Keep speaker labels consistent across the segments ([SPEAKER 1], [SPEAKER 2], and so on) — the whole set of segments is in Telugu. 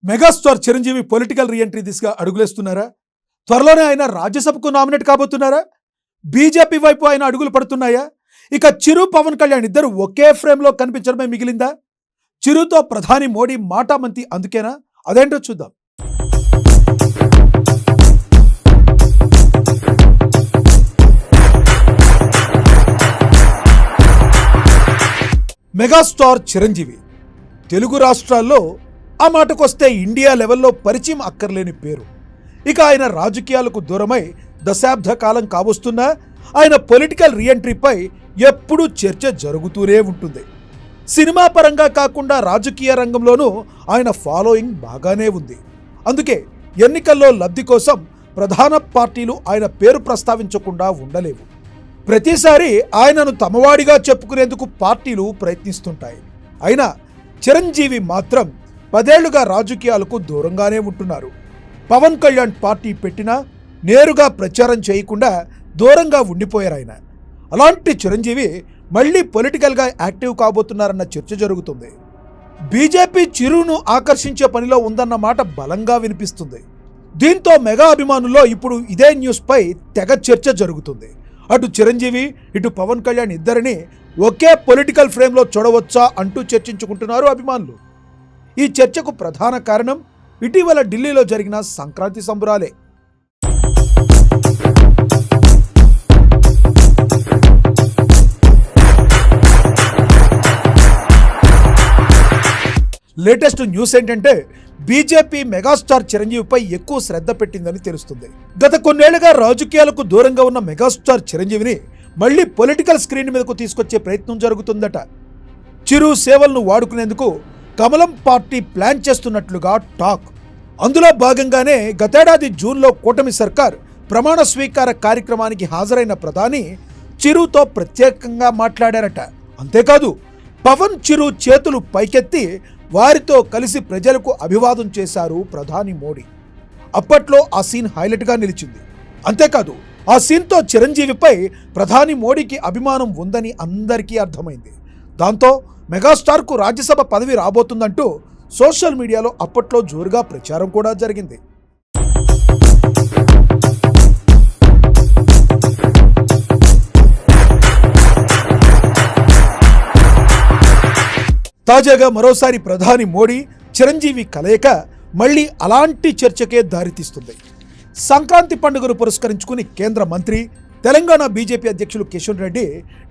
[SPEAKER 1] మెగాస్టార్ చిరంజీవి పొలిటికల్ రీఎంట్రీ దిశగా అడుగులేస్తున్నారా? త్వరలోనే ఆయన రాజ్యసభకు నామినేట్ కాబోతున్నారా? బీజేపీ వైపు ఆయన అడుగులు పడుతున్నాయా? ఇక చిరు, పవన్ కళ్యాణ్ ఇద్దరు ఒకే ఫ్రేమ్లో కనిపించడమే మిగిలిందా? చిరుతో ప్రధాని మోడీ మాటామంతి అందుకేనా? అదేంటో చూద్దాం. మెగాస్టార్ చిరంజీవి తెలుగు రాష్ట్రాల్లో ఆ మాటకొస్తే ఇండియా లెవెల్లో పరిచయం అక్కర్లేని పేరు. ఇక ఆయన రాజకీయాలకు దూరమై దశాబ్ద కాలం కావస్తున్నా ఆయన పొలిటికల్ రీఎంట్రీపై ఎప్పుడూ చర్చ జరుగుతూనే ఉంటుంది. సినిమా పరంగా కాకుండా రాజకీయ రంగంలోనూ ఆయన ఫాలోయింగ్ బాగానే ఉంది. అందుకే ఎన్నికల్లో లబ్ధి కోసం ప్రధాన పార్టీలు ఆయన పేరు ప్రస్తావించకుండా ఉండలేవు. ప్రతిసారి ఆయనను తమవాడిగా చెప్పుకునేందుకు పార్టీలు ప్రయత్నిస్తుంటాయి. అయినా చిరంజీవి మాత్రం 10 ఏళ్లుగా రాజకీయాలకు దూరంగానే ఉంటున్నారు. పవన్ కళ్యాణ్ పార్టీ పెట్టినా నేరుగా ప్రచారం చేయకుండా దూరంగా ఉండిపోయారు ఆయన. అలాంటి చిరంజీవి మళ్ళీ పొలిటికల్గా యాక్టివ్ కాబోతున్నారన్న చర్చ జరుగుతుంది. బీజేపీ చిరును ఆకర్షించే పనిలో ఉందన్న మాట బలంగా వినిపిస్తుంది. దీంతో మెగా అభిమానుల్లో ఇప్పుడు ఇదే న్యూస్పై తెగ చర్చ జరుగుతుంది. అటు చిరంజీవి, ఇటు పవన్ కళ్యాణ్ ఇద్దరిని ఒకే పొలిటికల్ ఫ్రేమ్లో చూడవచ్చా అంటూ చర్చించుకుంటున్నారు అభిమానులు. ఈ చర్చకు ప్రధాన కారణం ఇటీవల ఢిల్లీలో జరిగిన సంక్రాంతి సంబరాలే. లేటెస్ట్ న్యూస్ ఏంటంటే బీజేపీ మెగాస్టార్ చిరంజీవిపై ఎక్కువ శ్రద్ధ పెట్టిందని తెలుస్తుంది. గత కొన్నేళ్లుగా రాజకీయాలకు దూరంగా ఉన్న మెగాస్టార్ చిరంజీవిని మళ్లీ పొలిటికల్ స్క్రీన్ మీదకు తీసుకొచ్చే ప్రయత్నం జరుగుతుందట. చిరు సేవలను వాడుకునేందుకు కమలం పార్టీ ప్లాన్ చేస్తున్నట్లుగా టాక్. అందులో భాగంగానే గతేడాది జూన్లో కూటమి సర్కార్ ప్రమాణ స్వీకార కార్యక్రమానికి హాజరైన ప్రధాని చిరుతో ప్రత్యేకంగా మాట్లాడారట. అంతేకాదు పవన్, చిరు చేతులు పైకెత్తి వారితో కలిసి ప్రజలకు అభివాదం చేశారు ప్రధాని మోడీ. అప్పట్లో ఆ సీన్ హైలైట్గా నిలిచింది. అంతేకాదు ఆ సీన్తో చిరంజీవిపై ప్రధాని మోడీకి అభిమానం ఉందని అందరికీ అర్థమైంది. దాంతో మెగాస్టార్కు రాజ్యసభ పదవి రాబోతుందంటూ సోషల్ మీడియాలో అప్పట్లో జోరుగా ప్రచారం కూడా జరిగింది. తాజాగా మరోసారి ప్రధాని మోడీ, చిరంజీవి కలయిక మళ్లీ అలాంటి చర్చకే దారితీస్తుంది. సంక్రాంతి పండుగను పురస్కరించుకుని కేంద్ర మంత్రి, తెలంగాణ బీజేపీ అధ్యక్షులు కిషన్ రెడ్డి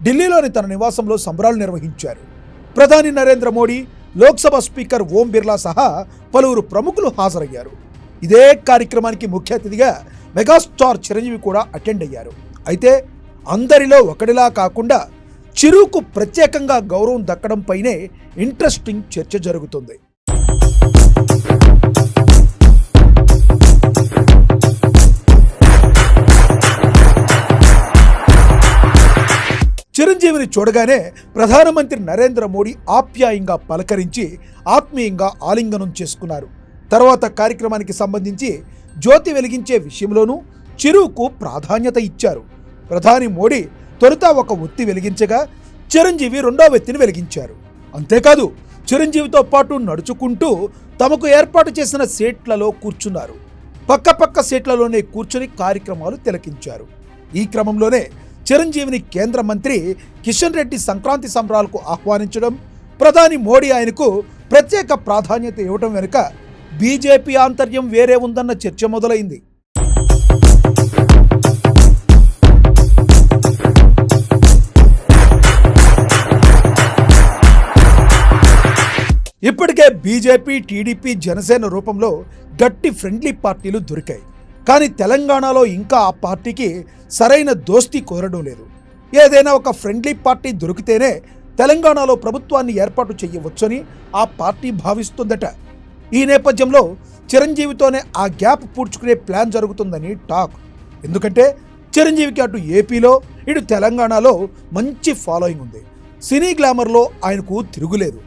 [SPEAKER 1] ఢిల్లీలోని తన నివాసంలో సంబరాలు నిర్వహించారు. ప్రధాని నరేంద్ర మోడీ, లోక్సభ స్పీకర్ ఓం బిర్లా సహా పలువురు ప్రముఖులు హాజరయ్యారు. ఇదే కార్యక్రమానికి ముఖ్య అతిథిగా మెగాస్టార్ చిరంజీవి కూడా అటెండ్ అయ్యారు. అయితే అందరిలో ఒకటిలా కాకుండా చిరుకు ప్రత్యేకంగా గౌరవం దక్కడంపైనే ఇంట్రెస్టింగ్ చర్చ జరుగుతుంది. చిరంజీవిని చూడగానే ప్రధానమంత్రి నరేంద్ర మోడీ ఆప్యాయంగా పలకరించి ఆత్మీయంగా ఆలింగనం చేసుకున్నారు. తర్వాత కార్యక్రమానికి సంబంధించి జ్యోతి వెలిగించే విషయంలోనూ చిరుకు ప్రాధాన్యత ఇచ్చారు. ప్రధాని మోడీ తొలుత ఒక ఒత్తి వెలిగించగా చిరంజీవి రెండో ఒత్తిని వెలిగించారు. అంతేకాదు చిరంజీవితో పాటు నడుచుకుంటూ తమకు ఏర్పాటు చేసిన సీట్లలో కూర్చున్నారు. పక్క సీట్లలోనే కూర్చుని కార్యక్రమాలు తిలకించారు. ఈ క్రమంలోనే చిరంజీవిని కేంద్ర మంత్రి కిషన్ రెడ్డి సంక్రాంతి సంబరాలకు ఆహ్వానించడం, ప్రధాని మోడీ ఆయనకు ప్రత్యేక ప్రాధాన్యత ఇవ్వడం వెనుక బీజేపీ ఆంతర్యం వేరే ఉందన్న చర్చ మొదలైంది. ఇప్పటికే బీజేపీ, టీడీపీ, జనసేన రూపంలో గట్టి ఫ్రెండ్లీ పార్టీలు దొరికాయి. కానీ తెలంగాణలో ఇంకా ఆ పార్టీకి సరైన దోస్తీ కుదరడం లేదు. ఏదైనా ఒక ఫ్రెండ్లీ పార్టీ దొరికితేనే తెలంగాణలో ప్రభుత్వాన్ని ఏర్పాటు చేయవచ్చని ఆ పార్టీ భావిస్తుందట. ఈ నేపథ్యంలో చిరంజీవితోనే ఆ గ్యాప్ పూడ్చుకునే ప్లాన్ జరుగుతుందని టాక్. ఎందుకంటే చిరంజీవికి అటు ఏపీలో, ఇటు తెలంగాణలో మంచి ఫాలోయింగ్ ఉంది. సినీ గ్లామర్లో ఆయనకు తిరుగులేదు.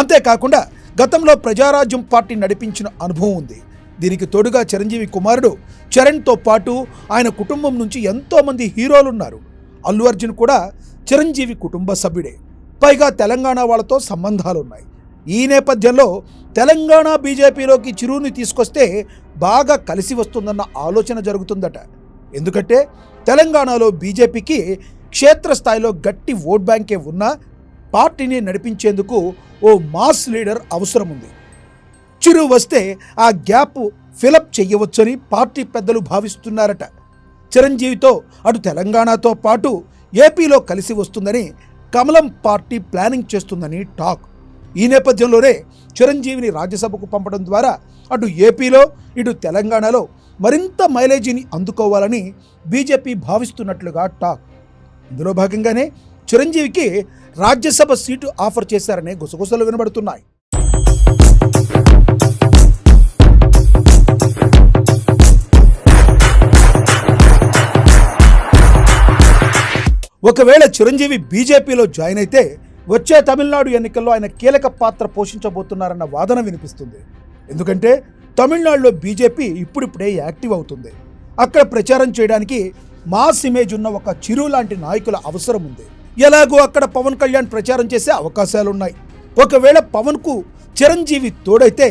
[SPEAKER 1] అంతేకాకుండా గతంలో ప్రజారాజ్యం పార్టీ నడిపించిన అనుభవం ఉంది. దీనికి తోడుగా చిరంజీవి కుమారుడు చరణ్తో పాటు ఆయన కుటుంబం నుంచి ఎంతోమంది హీరోలున్నారు. అల్లు అర్జున్ కూడా చిరంజీవి కుటుంబ సభ్యుడే. పైగా తెలంగాణ వాళ్ళతో సంబంధాలున్నాయి. ఈ నేపథ్యంలో తెలంగాణ బీజేపీలోకి చిరుని తీసుకొస్తే బాగా కలిసి వస్తుందన్న ఆలోచన జరుగుతుందట. ఎందుకంటే తెలంగాణలో బీజేపీకి క్షేత్రస్థాయిలో గట్టి ఓట్ బ్యాంకే ఉన్నా పార్టీని నడిపించేందుకు ఓ మాస్ లీడర్ అవసరం ఉంది. చిరు వస్తే ఆ గ్యాప్ ఫిలప్ చెయ్యవచ్చని పార్టీ పెద్దలు భావిస్తున్నారట. చిరంజీవితో అటు తెలంగాణతో పాటు ఏపీలో కలిసి వస్తుందని కమలం పార్టీ ప్లానింగ్ చేస్తుందని టాక్. ఈ నేపథ్యంలోనే చిరంజీవిని రాజ్యసభకు పంపడం ద్వారా అటు ఏపీలో ఇటు తెలంగాణలో మరింత మైలేజీని అందుకోవాలని బీజేపీ భావిస్తున్నట్లుగా టాక్. ఇందులో భాగంగానే చిరంజీవికి రాజ్యసభ సీటు ఆఫర్ చేశారనే గుసగుసలు వినబడుతున్నాయి. ఒకవేళ చిరంజీవి బీజేపీలో జాయిన్ అయితే వచ్చే తమిళనాడు ఎన్నికల్లో ఆయన కీలక పాత్ర పోషించబోతున్నారన్న వాదన వినిపిస్తుంది. ఎందుకంటే తమిళనాడులో బీజేపీ ఇప్పుడిప్పుడే యాక్టివ్ అవుతుంది. అక్కడ ప్రచారం చేయడానికి మాస్ ఇమేజ్ ఉన్న ఒక చిరు లాంటి నాయకుల అవసరం ఉంది. ఎలాగో అక్కడ పవన్ కళ్యాణ్ ప్రచారం చేసే అవకాశాలున్నాయి. ఒకవేళ పవన్కు చిరంజీవి తోడైతే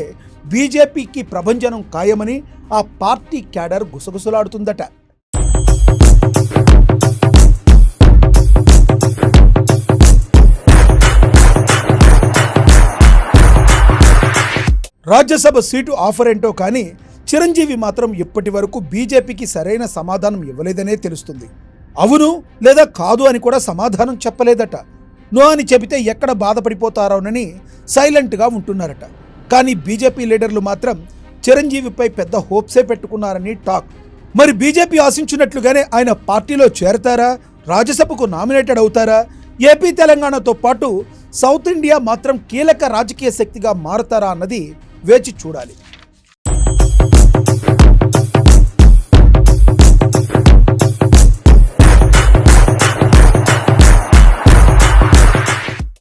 [SPEAKER 1] బీజేపీకి ప్రభంజనం ఖాయమని ఆ పార్టీ క్యాడర్ గుసగుసలాడుతుందట. రాజ్యసభ సీటు ఆఫర్ ఏంటో కానీ చిరంజీవి మాత్రం ఇప్పటి వరకు బీజేపీకి సరైన సమాధానం ఇవ్వలేదనే తెలుస్తుంది. అవును లేదా కాదు అని కూడా సమాధానం చెప్పలేదట. నో అని చెబితే ఎక్కడ బాధపడిపోతారోనని సైలెంట్గా ఉంటున్నారట. కానీ బీజేపీ లీడర్లు మాత్రం చిరంజీవిపై పెద్ద హోప్సే పెట్టుకున్నారని టాక్. మరి బీజేపీ ఆశించినట్లుగానే ఆయన పార్టీలో చేరతారా, రాజ్యసభకు నామినేటెడ్ అవుతారా, ఏపీ తెలంగాణతో పాటు సౌత్ ఇండియా మాత్రం కీలక రాజకీయ శక్తిగా మారతారా అన్నది వేచి చూడాలి.